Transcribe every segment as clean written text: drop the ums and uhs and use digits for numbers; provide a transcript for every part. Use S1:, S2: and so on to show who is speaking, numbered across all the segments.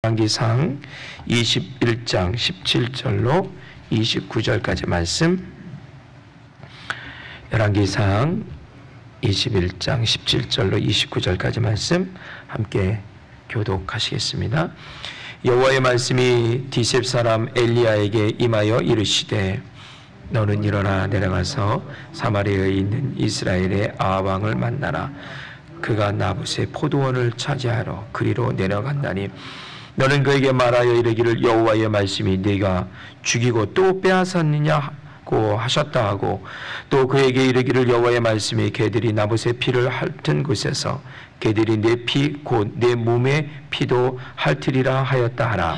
S1: 열왕기상 21장 17절로 29절까지 말씀, 열왕기상 21장 17절로 29절까지 말씀 함께 교독하시겠습니다. 여호와의 말씀이 디셉 사람 엘리야에게 임하여 이르시되, 너는 일어나 내려가서 사마리아에 있는 이스라엘의 아합 왕을 만나라. 그가 나봇의 포도원을 차지하러 그리로 내려간다니, 너는 그에게 말하여 이르기를, 여호와의 말씀이 네가 죽이고 또 빼앗았느냐고 하셨다 하고, 또 그에게 이르기를, 여호와의 말씀이 개들이 나봇의 피를 핥은 곳에서 개들이 내 피 곧 내 몸의 피도 핥으리라 하였다 하라.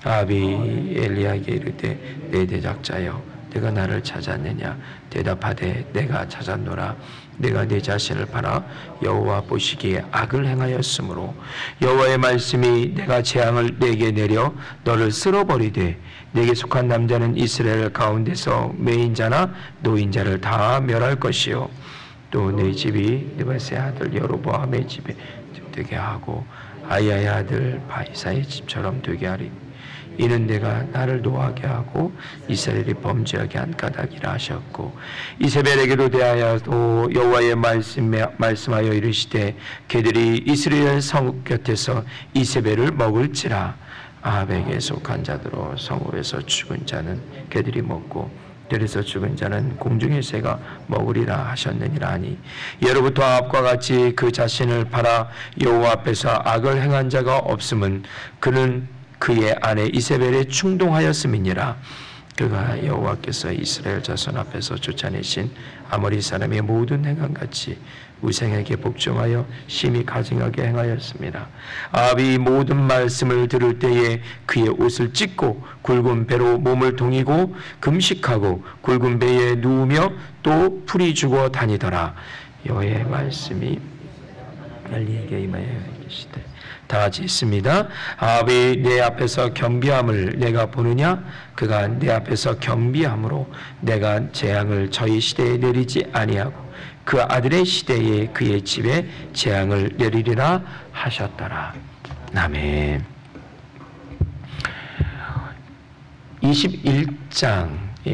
S1: 아합이 엘리야에게 이르되, 내 대적자여, 내가 나를 찾았느냐? 대답하되, 내가 찾았노라. 내가 내 자신을 팔아 여호와 보시기에 악을 행하였으므로 여호와의 말씀이 내가 재앙을 내게 내려 너를 쓸어버리되, 내게 속한 남자는 이스라엘 가운데서 매인자나 노인자를 다 멸할 것이요, 또 내 집이 느바스의 아들 여로보암의 집에 되게 하고 아야의 아들 바이사의 집처럼 되게 하리. 이는 내가 나를 노하게 하고 이스라엘이 범죄하게 한 까닭이라 하셨고, 이세벨에게도 대하여도 여호와의 말씀하여 이르시되, 개들이 이스라엘 성 곁에서 이세벨을 먹을지라. 아합에게 속한 자들로 성읍에서 죽은 자는 개들이 먹고 들에서 죽은 자는 공중의 새가 먹으리라 하셨느니라 하니, 예로부터 아합과 같이 그 자신을 팔아 여호와 앞에서 악을 행한 자가 없음은 그는 그의 아내 이세벨에 충동하였음이니라. 그가 여호와께서 이스라엘 자손 앞에서 쫓아내신 아모리 사람의 모든 행함같이 우생에게 복종하여 심히 가증하게 행하였습니다. 아합이 모든 말씀을 들을 때에 그의 옷을 찢고 굵은 배로 몸을 동이고 금식하고 굵은 배에 누우며 또 풀이 죽어 다니더라. 여호와의 말씀이 엘리야에게 임하여 이르시되, 다 같이 있습니다. 아합이 내 앞에서 겸비함을 내가 보느냐? 그가 내 앞에서 겸비함으로 내가 재앙을 저희 시대에 내리지 아니하고 그 아들의 시대에 그의 집에 재앙을 내리리라 하셨더라. 아멘. 21장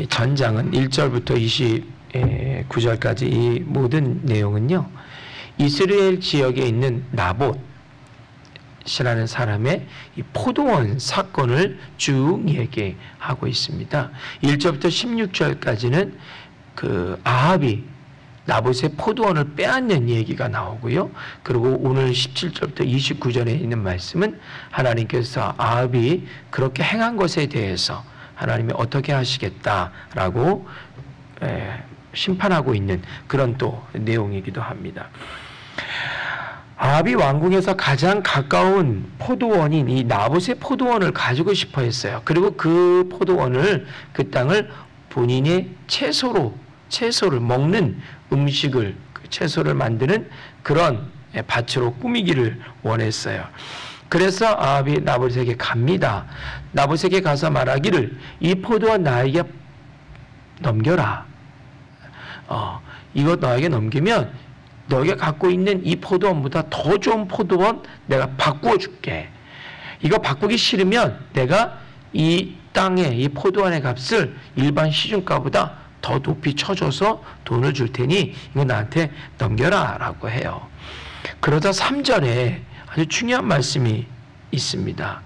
S1: 전장은 1절부터 29절까지 이 모든 내용은요, 이스라엘 지역에 있는 나봇 이라는 사람의 이 포도원 사건을 쭉 얘기하고 있습니다. 1절부터 16절까지는 그 아합이 나봇의 포도원을 빼앗는 얘기가 나오고요. 그리고 오늘 17절부터 29절에 있는 말씀은 하나님께서 아합이 그렇게 행한 것에 대해서 하나님이 어떻게 하시겠다라고 심판하고 있는 그런 또 내용이기도 합니다. 아합이 왕궁에서 가장 가까운 포도원인 이 나봇의 포도원을 가지고 싶어 했어요. 그리고 그 포도원을, 그 땅을 본인의 채소를 먹는 음식을, 그 채소를 만드는 그런 밭으로 꾸미기를 원했어요. 그래서 아합이 나봇에게 갑니다. 나봇에게 가서 말하기를, 이 포도원 나에게 넘겨라. 이거 너에게 넘기면 너희가 갖고 있는 이 포도원보다 더 좋은 포도원 내가 바꾸어 줄게. 이거 바꾸기 싫으면 내가 이 땅의 이 포도원의 값을 일반 시중가보다 더 높이 쳐줘서 돈을 줄 테니 이거 나한테 넘겨라 라고 해요. 그러다 3절에 아주 중요한 말씀이 있습니다.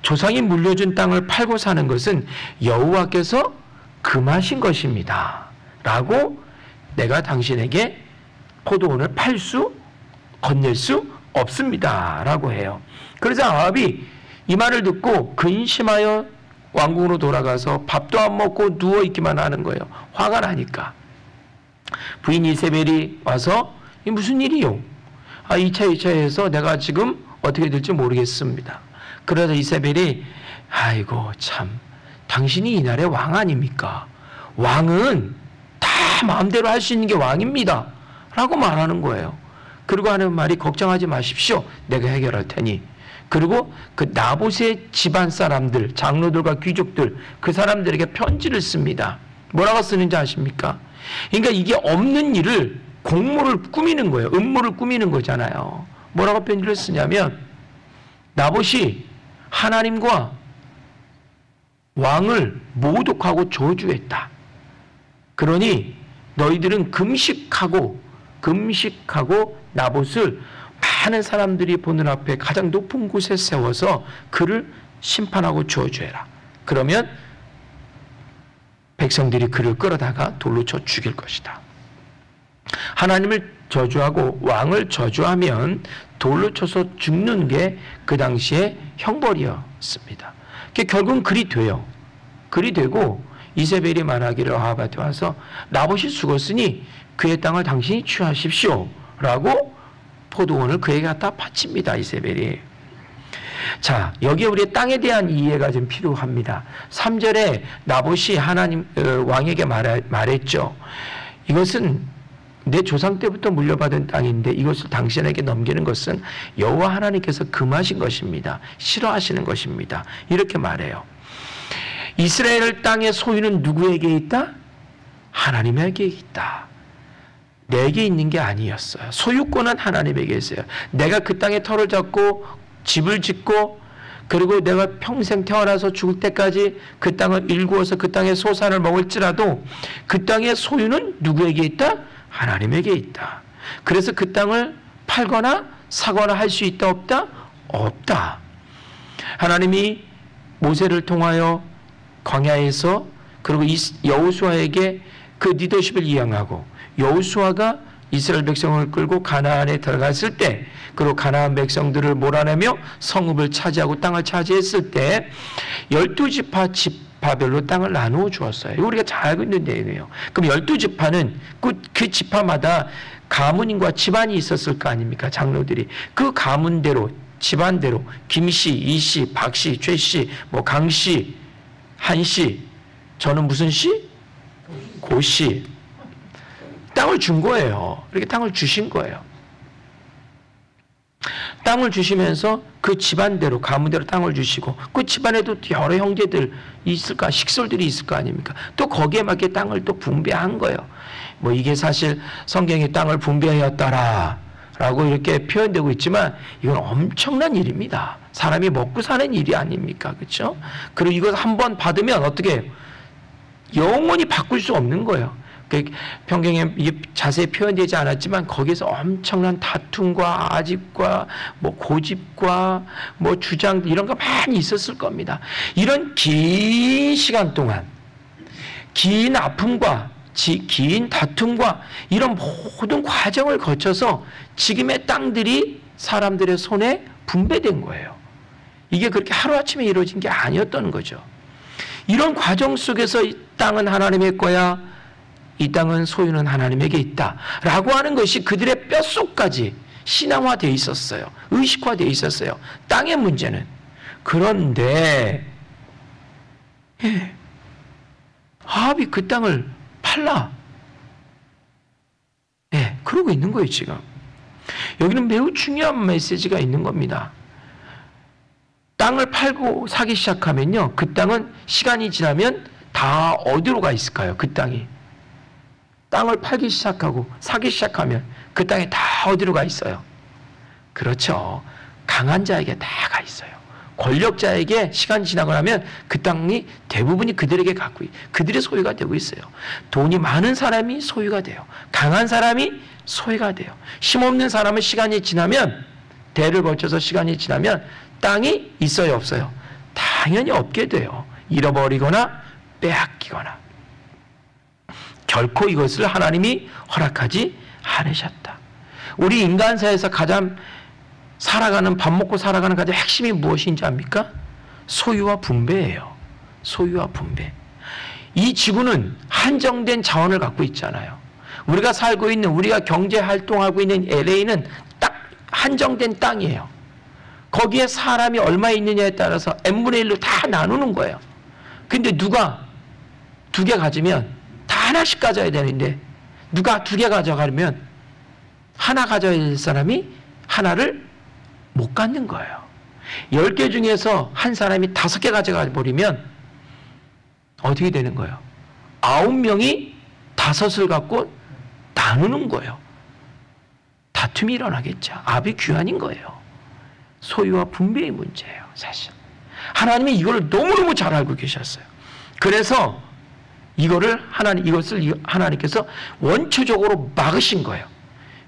S1: 조상이 물려준 땅을 팔고 사는 것은 여호와께서 금하신 것입니다 라고, 내가 당신에게 포도원을 건넬 수 없습니다 라고 해요. 그러자 아합이 이 말을 듣고 근심하여 왕궁으로 돌아가서 밥도 안 먹고 누워있기만 하는 거예요. 화가 나니까. 부인 이세벨이 와서, 이 무슨 일이요? 2차 해서 내가 지금 어떻게 될지 모르겠습니다. 그러자 이세벨이, 아이고 참, 당신이 이날의 왕 아닙니까? 왕은 다 마음대로 할 수 있는 게 왕입니다 라고 말하는 거예요. 그리고 하는 말이, 걱정하지 마십시오. 내가 해결할 테니. 그리고 그 나봇의 집안 사람들, 장로들과 귀족들, 그 사람들에게 편지를 씁니다. 뭐라고 쓰는지 아십니까? 그러니까 이게 없는 일을 공모를 꾸미는 거예요. 음모를 꾸미는 거잖아요. 뭐라고 편지를 쓰냐면, 나봇이 하나님과 왕을 모독하고 저주했다. 그러니 너희들은 금식하고 나봇을 많은 사람들이 보는 앞에 가장 높은 곳에 세워서 그를 심판하고 저주해라. 그러면 백성들이 그를 끌어다가 돌로 쳐 죽일 것이다. 하나님을 저주하고 왕을 저주하면 돌로 쳐서 죽는 게 그 당시의 형벌이었습니다. 결국은 그리 돼요. 그리 되고 이세벨이 말하기를 아합한테 와서 나봇이 죽었으니 그의 땅을 당신이 취하십시오 라고 포도원을 그에게 갖다 바칩니다. 이세벨이. 자, 여기에 우리의 땅에 대한 이해가 좀 필요합니다. 3절에 나봇이 하나님 왕에게 말했죠. 이것은 내 조상 때부터 물려받은 땅인데 이것을 당신에게 넘기는 것은 여호와 하나님께서 금하신 것입니다. 싫어하시는 것입니다. 이렇게 말해요. 이스라엘 땅의 소유는 누구에게 있다? 하나님에게 있다. 내게 있는 게 아니었어요. 소유권은 하나님에게 있어요. 내가 그 땅에 터를 잡고 집을 짓고 그리고 내가 평생 태어나서 죽을 때까지 그 땅을 일구어서 그 땅의 소산을 먹을지라도 그 땅의 소유는 누구에게 있다? 하나님에게 있다. 그래서 그 땅을 팔거나 사거나 할 수 있다 없다? 없다. 하나님이 모세를 통하여 광야에서 그리고 여호수아에게 그 리더십을 이양하고 여호수아가 이스라엘 백성을 끌고 가나안에 들어갔을 때 그리고 가나안 백성들을 몰아내며 성읍을 차지하고 땅을 차지했을 때 12지파 지파별로 땅을 나누어 주었어요. 우리가 잘 알고 있는 내용이에요. 그럼 12지파는 그 지파마다 가문인과 집안이 있었을 거 아닙니까? 장로들이. 그 가문대로 집안대로 김씨, 이씨, 박씨, 최씨, 뭐 강씨, 한씨, 저는 무슨 씨? 고씨. 땅을 준 거예요. 이렇게 땅을 주신 거예요. 땅을 주시면서 그 집안대로 가문대로 땅을 주시고 그 집안에도 여러 형제들 있을까 식솔들이 있을 거 아닙니까? 또 거기에 맞게 땅을 또 분배한 거예요. 뭐 이게 사실 성경에 땅을 분배하였다라 라고 이렇게 표현되고 있지만 이건 엄청난 일입니다. 사람이 먹고 사는 일이 아닙니까? 그렇죠? 그리고 이걸 한번 받으면 어떻게 해요? 영원히 바꿀 수 없는 거예요. 평경에 자세히 표현되지 않았지만 거기에서 엄청난 다툼과 아집과 뭐 고집과 뭐 주장 이런 거 많이 있었을 겁니다. 이런 긴 시간 동안 긴 아픔과 긴 다툼과 이런 모든 과정을 거쳐서 지금의 땅들이 사람들의 손에 분배된 거예요. 이게 그렇게 하루아침에 이루어진 게 아니었던 거죠. 이런 과정 속에서 이 땅은 하나님의 거야, 이 땅은 소유는 하나님에게 있다 라고 하는 것이 그들의 뼛속까지 신앙화되어 있었어요. 의식화되어 있었어요. 땅의 문제는. 그런데 아합이 그 땅을 팔라. 그러고 있는 거예요. 지금 여기는 매우 중요한 메시지가 있는 겁니다. 땅을 팔고 사기 시작하면요, 그 땅은 시간이 지나면 다 어디로 가 있을까요? 그 땅이 땅을 팔기 시작하고 사기 시작하면 그 땅에 다 어디로 가 있어요? 그렇죠. 강한 자에게 다 가 있어요. 권력자에게 시간이 지나고 나면 그 땅이 대부분이 그들에게 그들의 소유가 되고 있어요. 돈이 많은 사람이 소유가 돼요. 강한 사람이 소유가 돼요. 힘없는 사람은 시간이 지나면, 대를 거쳐서 시간이 지나면 땅이 있어요, 없어요? 당연히 없게 돼요. 잃어버리거나 빼앗기거나. 결코 이것을 하나님이 허락하지 않으셨다. 우리 인간사에서 가장 밥 먹고 살아가는 가장 핵심이 무엇인지 압니까? 소유와 분배예요. 소유와 분배. 이 지구는 한정된 자원을 갖고 있잖아요. 우리가 살고 있는, 우리가 경제 활동하고 있는 LA는 딱 한정된 땅이에요. 거기에 사람이 얼마 있느냐에 따라서 n분의 1로 다 나누는 거예요. 근데 누가 2개 가지면 다 하나씩 가져야 되는데 누가 2개 가져가려면 하나 가져야 될 사람이 하나를 못 갖는 거예요. 10개 중에서 한 사람이 5개 가져가 버리면 어떻게 되는 거예요? 9명이 5을 갖고 나누는 거예요. 다툼이 일어나겠죠. 압이 귀환인 거예요. 소유와 분배의 문제예요, 사실. 하나님이 이걸 너무너무 잘 알고 계셨어요. 그래서 이것을 하나님께서 원초적으로 막으신 거예요.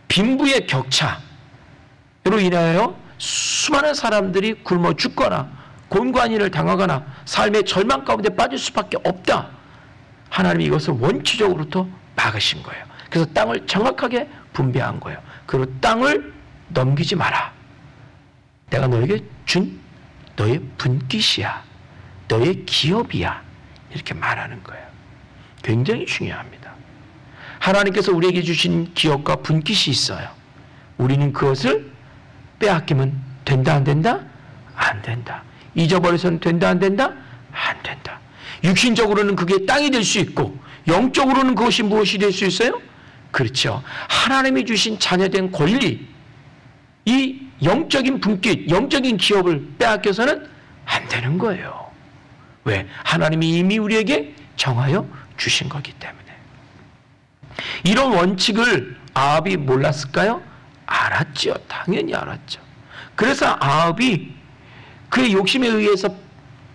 S1: 빈부의 격차로 인하여 수많은 사람들이 굶어 죽거나 곤고한일을 당하거나 삶의 절망 가운데 빠질 수밖에 없다. 하나님이 이것을 원초적으로부터 막으신 거예요. 그래서 땅을 정확하게 분배한 거예요. 그리고 땅을 넘기지 마라. 내가 너에게 준 너의 분깃이야. 너의 기업이야. 이렇게 말하는 거예요. 굉장히 중요합니다. 하나님께서 우리에게 주신 기업과 분깃이 있어요. 우리는 그것을 빼앗기면 된다, 안 된다? 안 된다. 잊어버려서는 된다, 안 된다? 안 된다. 육신적으로는 그게 땅이 될 수 있고 영적으로는 그것이 무엇이 될 수 있어요? 그렇죠. 하나님이 주신 자녀된 권리, 이 영적인 분깃, 영적인 기업을 빼앗겨서는 안 되는 거예요. 왜? 하나님이 이미 우리에게 정하여 주신 거기 때문에. 이런 원칙을 아합이 몰랐을까요? 알았죠. 당연히 알았죠. 그래서 아합이 그의 욕심에 의해서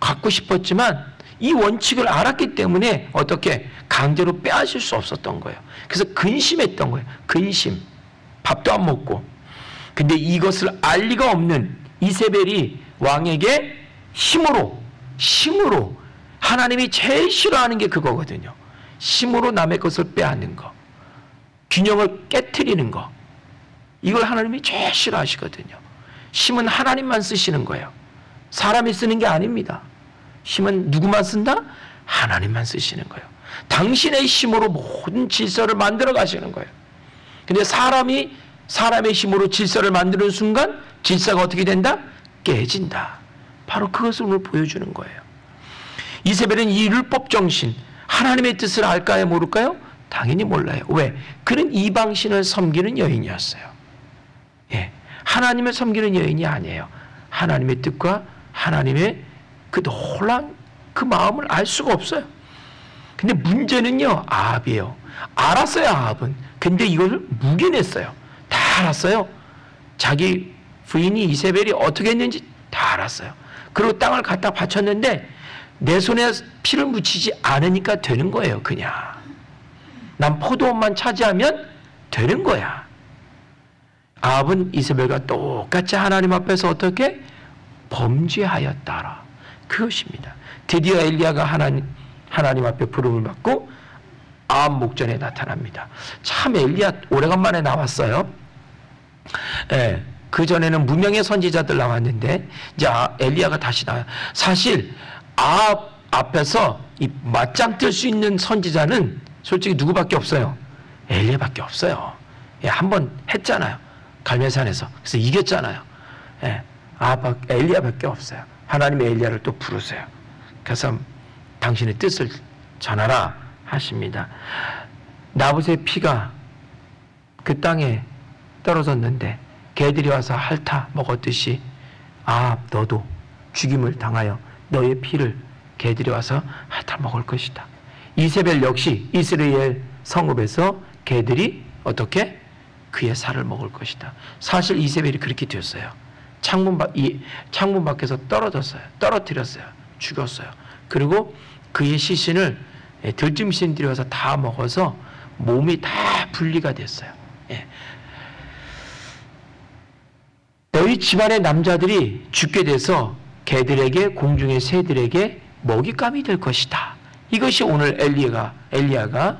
S1: 갖고 싶었지만 이 원칙을 알았기 때문에 어떻게 강제로 빼앗을 수 없었던 거예요. 그래서 근심했던 거예요. 근심. 밥도 안 먹고. 근데 이것을 알 리가 없는 이세벨이 왕에게 힘으로 하나님이 제일 싫어하는 게 그거거든요. 힘으로 남의 것을 빼앗는 거. 균형을 깨트리는 거. 이걸 하나님이 제일 싫어하시거든요. 힘은 하나님만 쓰시는 거예요. 사람이 쓰는 게 아닙니다. 힘은 누구만 쓴다? 하나님만 쓰시는 거예요. 당신의 힘으로 모든 질서를 만들어 가시는 거예요. 근데 사람의 힘으로 질서를 만드는 순간 질서가 어떻게 된다? 깨진다. 바로 그것을 오늘 보여주는 거예요. 이세벨은 이 율법 정신, 하나님의 뜻을 알까요? 모를까요? 당연히 몰라요. 왜? 그는 이방신을 섬기는 여인이었어요. 예, 하나님을 섬기는 여인이 아니에요. 하나님의 뜻과 하나님의 그 놀라운 그 마음을 알 수가 없어요. 근데 문제는요, 아합이에요. 알았어요, 아합은. 근데 이걸 묵인했어요. 다 알았어요. 자기 부인이 이세벨이 어떻게 했는지 다 알았어요. 그리고 땅을 갖다 바쳤는데 내 손에 피를 묻히지 않으니까 되는 거예요, 그냥. 난 포도원만 차지하면 되는 거야. 아합은 이세벨과 똑같이 하나님 앞에서 어떻게? 범죄하였다라. 그것입니다. 드디어 엘리야가 하나님 앞에 부름을 받고 아합 목전에 나타납니다. 참 엘리야 오래간만에 나왔어요. 예, 그전에는 무명의 선지자들 나왔는데 이제 엘리야가 다시 나와요. 사실 아합 앞에서 이 맞짱 뜰 수 있는 선지자는 솔직히 누구밖에 없어요? 엘리야밖에 없어요. 예, 한번 했잖아요. 갈멜산에서. 그래서 이겼잖아요. 예, 엘리야밖에 없어요. 하나님의 엘리야를 또 부르세요. 그래서 당신의 뜻을 전하라 하십니다. 나봇의 피가 그 땅에 떨어졌는데 개들이 와서 핥아 먹었듯이 아합 너도 죽임을 당하여 너의 피를 개들이 와서 핥아 먹을 것이다. 이세벨 역시 이스라엘 성읍에서 개들이 어떻게? 그의 살을 먹을 것이다. 사실 이세벨이 그렇게 되었어요. 창문 밖에서 떨어뜨렸어요. 죽였어요. 그리고 그의 시신을 들짐승들이 와서 다 먹어서 몸이 다 분리가 됐어요. 예. 너희 집안의 남자들이 죽게 돼서 개들에게, 공중의 새들에게 먹잇감이 될 것이다. 이것이 오늘 엘리야가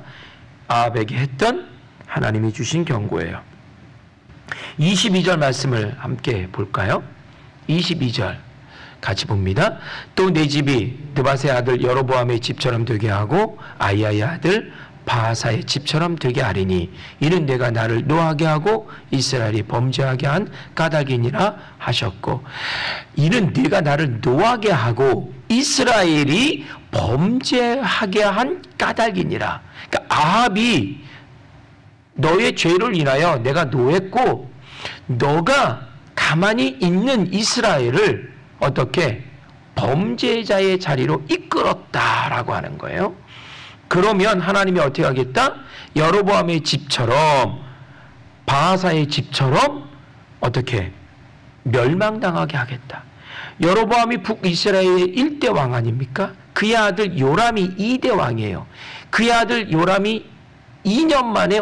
S1: 아합에게 했던 하나님이 주신 경고예요. 22절 말씀을 함께 볼까요? 22절 같이 봅니다. 또 내 집이 느밧의 아들 여로보암의 집처럼 되게 하고 아히야의 아들 바하사의 집처럼 되게 하리니 이는 내가 나를 노하게 하고 이스라엘이 범죄하게 한 까닭이니라 하셨고, 이는 네가 나를 노하게 하고 이스라엘이 범죄하게 한 까닭이니라. 그러니까 아합이 너의 죄를 인하여 내가 노했고 너가 가만히 있는 이스라엘을 어떻게 범죄자의 자리로 이끌었다라고 하는 거예요. 그러면 하나님이 어떻게 하겠다? 여로보암의 집처럼 바하사의 집처럼 어떻게 멸망당하게 하겠다. 여로보암이 북이스라엘의 1대 왕 아닙니까? 그의 아들 요람이 2대 왕이에요. 그의 아들 요람이 2년 만에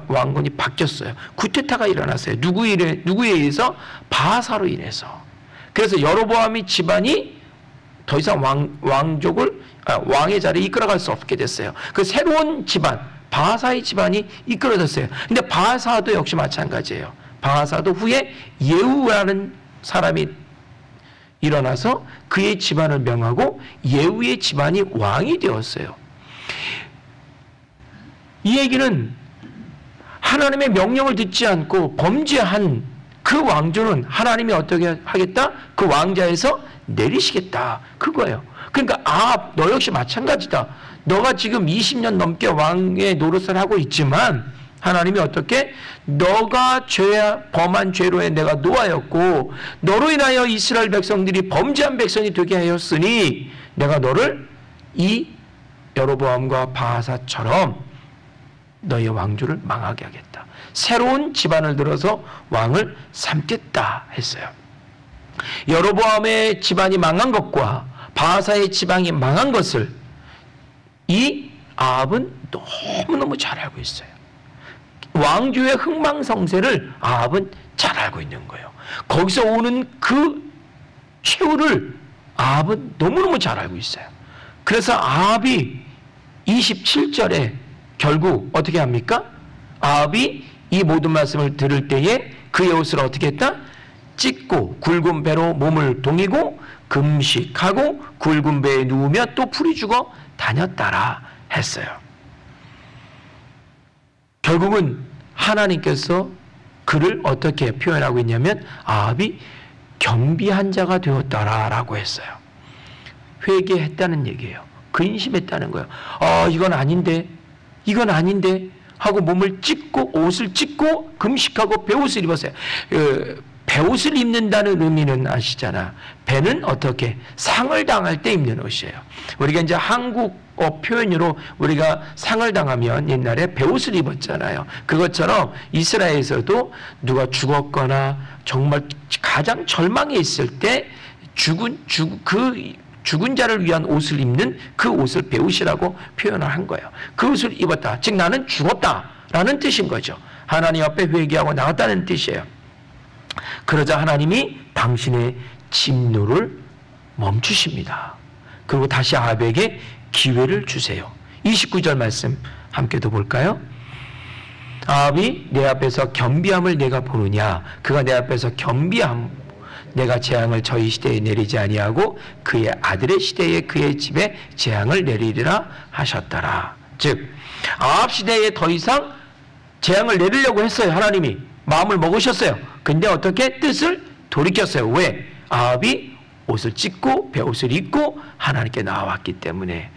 S1: 왕권이 바뀌었어요. 구테타가 일어났어요. 누구에 의해서? 바하사로 인해서. 그래서 여로보암이 집안이 더 이상 왕의 자리에 이끌어갈 수 없게 됐어요. 그 새로운 집안, 바하사의 집안이 이끌어졌어요. 근데 바하사도 역시 마찬가지예요. 바하사도 후에 예후라는 사람이 일어나서 그의 집안을 명하고 예후의 집안이 왕이 되었어요. 이 얘기는 하나님의 명령을 듣지 않고 범죄한 그 왕조는 하나님이 어떻게 하겠다? 그 왕자에서 내리시겠다. 그거예요. 그러니까 너 역시 마찬가지다. 너가 지금 20년 넘게 왕의 노릇을 하고 있지만 하나님이 어떻게? 너가 범한 죄로에 내가 노하였고 너로 인하여 이스라엘 백성들이 범죄한 백성이 되게 하였으니 내가 너를 이 여로보암과 바하사처럼 너의 왕조를 망하게 하겠다. 새로운 집안을 들어서 왕을 삼겠다 했어요. 여로보암의 집안이 망한 것과 바하사의 집안이 망한 것을 이 아합은 너무너무 잘 알고 있어요. 왕조의 흥망성쇠를 아합은 잘 알고 있는 거예요. 거기서 오는 그 최후를 아합은 너무너무 잘 알고 있어요. 그래서 아합이 27절에 결국 어떻게 합니까? 아합이 이 모든 말씀을 들을 때에 그의 옷을 어떻게 했다? 찢고 굵은 배로 몸을 동이고 금식하고 굵은 배에 누우며 또 풀이 죽어 다녔다라 했어요. 결국은 하나님께서 그를 어떻게 표현하고 있냐면 아합이 겸비한 자가 되었다라고 했어요. 회개했다는 얘기예요. 근심했다는 거예요. 이건 아닌데 하고 몸을 찢고 옷을 찢고 금식하고 배옷을 입었어요. 배옷을 입는다는 의미는 아시잖아. 배는 어떻게? 상을 당할 때 입는 옷이에요. 우리가 이제 한국어 표현으로 우리가 상을 당하면 옛날에 배옷을 입었잖아요. 그것처럼 이스라엘에서도 누가 죽었거나 정말 가장 절망에 있을 때 죽은 자를 위한 옷을 입는 그 옷을 배옷이라고 표현을 한 거예요. 그 옷을 입었다. 즉 나는 죽었다라는 뜻인 거죠. 하나님 앞에 회개하고 나왔다는 뜻이에요. 그러자 하나님이 당신의 진노를 멈추십니다. 그리고 다시 아합에게 기회를 주세요. 29절 말씀 함께도 볼까요? 아합이 내 앞에서 겸비함을 내가 보느냐? 그가 내 앞에서 겸비함 내가 재앙을 저희 시대에 내리지 아니하고 그의 아들의 시대에 그의 집에 재앙을 내리리라 하셨더라. 즉 아합 시대에 더 이상 재앙을 내리려고 했어요. 하나님이 마음을 먹으셨어요. 근데 어떻게? 뜻을 돌이켰어요. 왜? 아합이 옷을 찢고 배옷을 입고 하나님께 나왔기 때문에.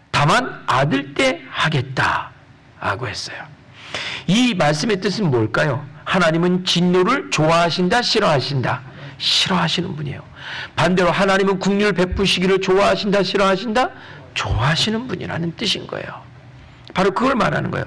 S1: 다만 아들 때 하겠다라고 했어요. 이 말씀의 뜻은 뭘까요? 하나님은 진노를 좋아하신다, 싫어하신다? 싫어하시는 분이에요. 반대로 하나님은 긍휼을 베푸시기를 좋아하신다, 싫어하신다? 좋아하시는 분이라는 뜻인 거예요. 바로 그걸 말하는 거예요.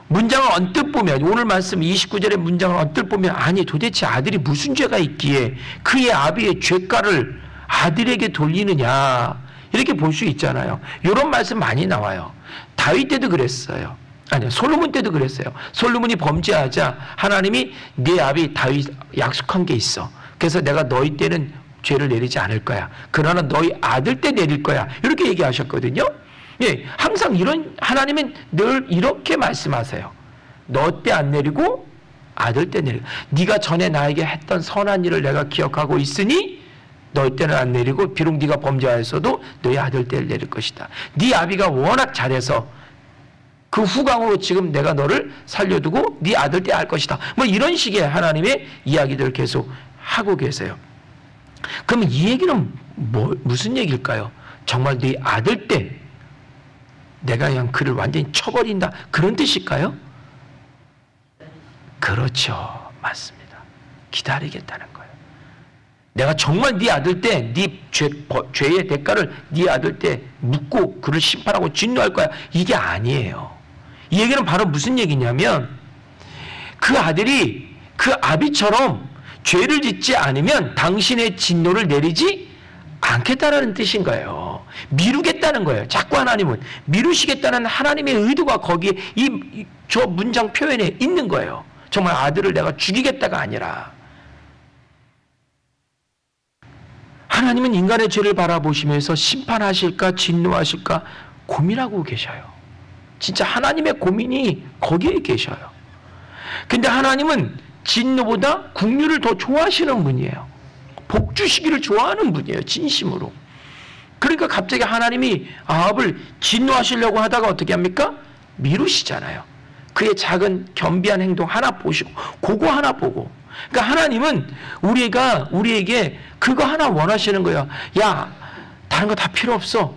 S1: 문장을 언뜻 보면, 오늘 말씀 29절의 문장을 언뜻 보면, 아니 도대체 아들이 무슨 죄가 있기에 그의 아비의 죄가를 아들에게 돌리느냐, 이렇게 볼 수 있잖아요. 이런 말씀 많이 나와요. 다윗 때도 그랬어요. 아니요, 솔로몬 때도 그랬어요. 솔로몬이 범죄하자 하나님이 네 아비 다윗 약속한 게 있어. 그래서 내가 너희 때는 죄를 내리지 않을 거야. 그러나 너희 아들 때 내릴 거야. 이렇게 얘기하셨거든요. 예, 항상 하나님은 늘 이렇게 말씀하세요. 너 때 안 내리고 아들 때 내리고. 네가 전에 나에게 했던 선한 일을 내가 기억하고 있으니 너희 때는 안 내리고 비록 네가 범죄하였어도 너희 아들 때를 내릴 것이다. 네 아비가 워낙 잘해서 그 후광으로 지금 내가 너를 살려두고 네 아들 때 할 것이다. 뭐 이런 식의 하나님의 이야기들을 계속 하고 계세요. 그러면 이 얘기는 무슨 얘기일까요? 정말 네 아들 때 내가 그냥 그를 완전히 쳐버린다, 그런 뜻일까요? 그렇죠. 맞습니다. 기다리겠다는 거예요. 내가 정말 네 아들 때 네 죄의 대가를 네 아들 때 묻고 그를 심판하고 진노할 거야. 이게 아니에요. 이 얘기는 바로 무슨 얘기냐면 그 아들이 그 아비처럼 죄를 짓지 않으면 당신의 진노를 내리지 않겠다라는 뜻인 거예요. 미루겠다는 거예요. 자꾸 하나님은 미루시겠다는 하나님의 의도가 거기에 저 문장 표현에 있는 거예요. 정말 아들을 내가 죽이겠다가 아니라, 하나님은 인간의 죄를 바라보시면서 심판하실까 진노하실까 고민하고 계셔요. 진짜 하나님의 고민이 거기에 계셔요. 근데 하나님은 진노보다 긍휼을 더 좋아하시는 분이에요. 복 주시기를 좋아하는 분이에요. 진심으로. 그러니까 갑자기 하나님이 아합을 진노하시려고 하다가 어떻게 합니까? 미루시잖아요. 그의 작은 겸비한 행동 하나 보시고, 그거 하나 보고. 그러니까 하나님은 우리에게 그거 하나 원하시는 거예요. 야, 다른 거 다 필요 없어.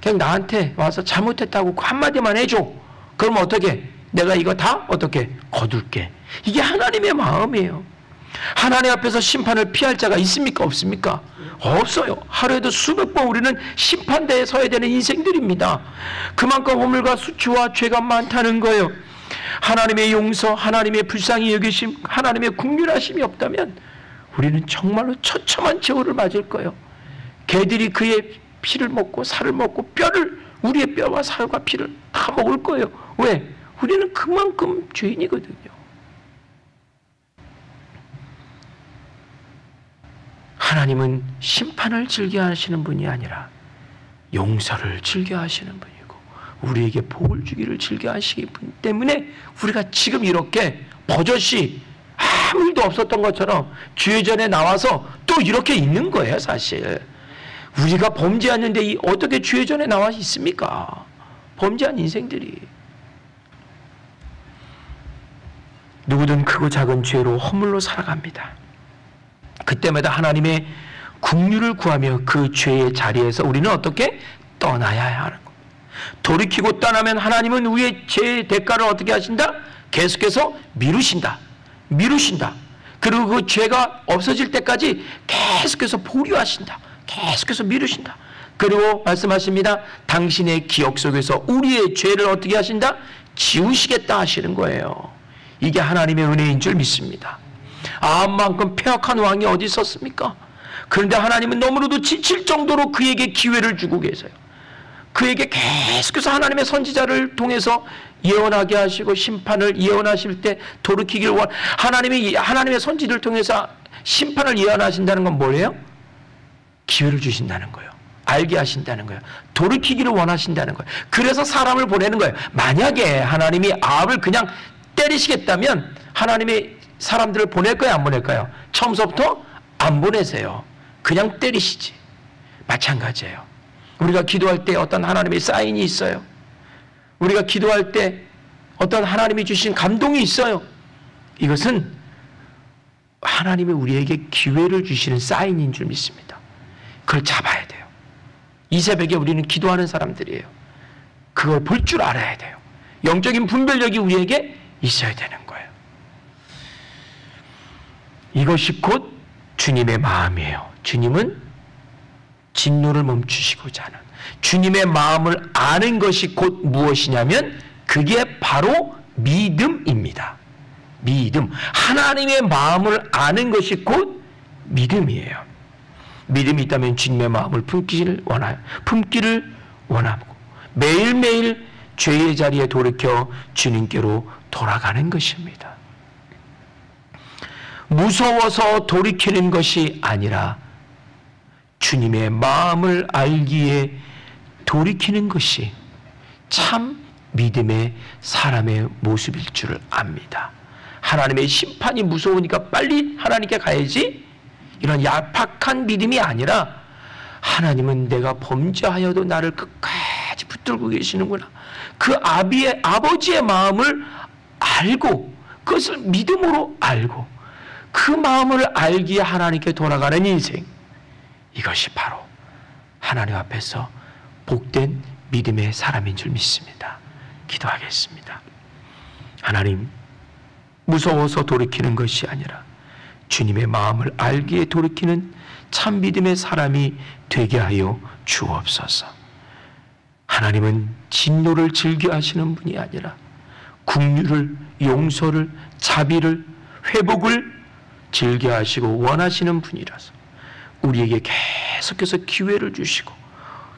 S1: 그냥 나한테 와서 잘못했다고 한마디만 해줘. 그러면 어떻게? 내가 이거 다 어떻게? 거둘게. 이게 하나님의 마음이에요. 하나님 앞에서 심판을 피할 자가 있습니까? 없습니까? 없어요. 하루에도 수백 번 우리는 심판대에 서야 되는 인생들입니다. 그만큼 허물과 수치와 죄가 많다는 거예요. 하나님의 용서, 하나님의 불쌍히 여기심, 하나님의 긍휼하심이 없다면 우리는 정말로 처참한 최후를 맞을 거예요. 개들이 그의 피를 먹고 살을 먹고 우리의 뼈와 살과 피를 다 먹을 거예요. 왜? 우리는 그만큼 죄인이거든요. 하나님은 심판을 즐겨하시는 분이 아니라 용서를 즐겨하시는 분이고 우리에게 복을 주기를 즐겨하시기 때문에 우리가 지금 이렇게 버젓이 아무 일도 없었던 것처럼 주의 전에 나와서 또 이렇게 있는 거예요. 사실 우리가 범죄했는데 어떻게 주의 전에 나와 있습니까? 범죄한 인생들이. 누구든 크고 작은 죄로 허물로 살아갑니다. 그때마다 하나님의 긍휼을 구하며 그 죄의 자리에서 우리는 어떻게 떠나야 하는 겁니다. 돌이키고 떠나면 하나님은 우리의 죄의 대가를 어떻게 하신다? 계속해서 미루신다. 그리고 그 죄가 없어질 때까지 계속해서 보류하신다. 계속해서 미루신다. 그리고 말씀하십니다. 당신의 기억 속에서 우리의 죄를 어떻게 하신다? 지우시겠다 하시는 거예요. 이게 하나님의 은혜인 줄 믿습니다. 아합만큼 폐악한 왕이 어디 있었습니까? 그런데 하나님은 너무나도 지칠 정도로 그에게 기회를 주고 계세요. 그에게 계속해서 하나님의 선지자를 통해서 예언하게 하시고 심판을 예언하실 때 돌이키기를 하나님의 선지를 통해서 심판을 예언하신다는 건 뭐예요? 기회를 주신다는 거예요. 알게 하신다는 거예요. 돌이키기를 원하신다는 거예요. 그래서 사람을 보내는 거예요. 만약에 하나님이 아합을 그냥 때리시겠다면 하나님이 사람들을 보낼까요? 안 보낼까요? 처음부터 안 보내세요. 그냥 때리시지. 마찬가지예요. 우리가 기도할 때 어떤 하나님의 사인이 있어요. 우리가 기도할 때 어떤 하나님이 주신 감동이 있어요. 이것은 하나님이 우리에게 기회를 주시는 사인인 줄 믿습니다. 그걸 잡아야 돼요. 이 새벽에 우리는 기도하는 사람들이에요. 그걸 볼 줄 알아야 돼요. 영적인 분별력이 우리에게 있어야 되는 거예요. 이것이 곧 주님의 마음이에요. 주님은 진노를 멈추시고자 하는 주님의 마음을 아는 것이 곧 무엇이냐면 그게 바로 믿음입니다. 믿음. 하나님의 마음을 아는 것이 곧 믿음이에요. 믿음이 있다면 주님의 마음을 품기를 원하고 매일매일 죄의 자리에 돌이켜 주님께로 돌아가는 것입니다. 무서워서 돌이키는 것이 아니라 주님의 마음을 알기에 돌이키는 것이 참 믿음의 사람의 모습일 줄을 압니다. 하나님의 심판이 무서우니까 빨리 하나님께 가야지, 이런 얄팍한 믿음이 아니라 하나님은 내가 범죄하여도 나를 끝까지 붙들고 계시는구나. 그 아버지의 마음을 알고 그것을 믿음으로 알고 그 마음을 알기에 하나님께 돌아가는 인생, 이것이 바로 하나님 앞에서 복된 믿음의 사람인 줄 믿습니다. 기도하겠습니다. 하나님, 무서워서 돌이키는 것이 아니라 주님의 마음을 알기에 돌이키는 참 믿음의 사람이 되게 하여 주옵소서. 하나님은 진노를 즐겨하시는 분이 아니라 긍휼을, 용서를, 자비를, 회복을 즐겨하시고 원하시는 분이라서 우리에게 계속해서 기회를 주시고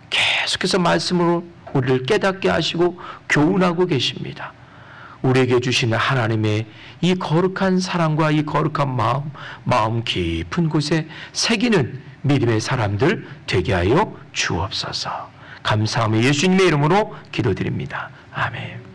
S1: 계속해서 말씀으로 우리를 깨닫게 하시고 교훈하고 계십니다. 우리에게 주시는 하나님의 이 거룩한 사랑과 이 거룩한 마음 깊은 곳에 새기는 믿음의 사람들 되게 하여 주옵소서. 감사하며 예수님의 이름으로 기도드립니다. 아멘.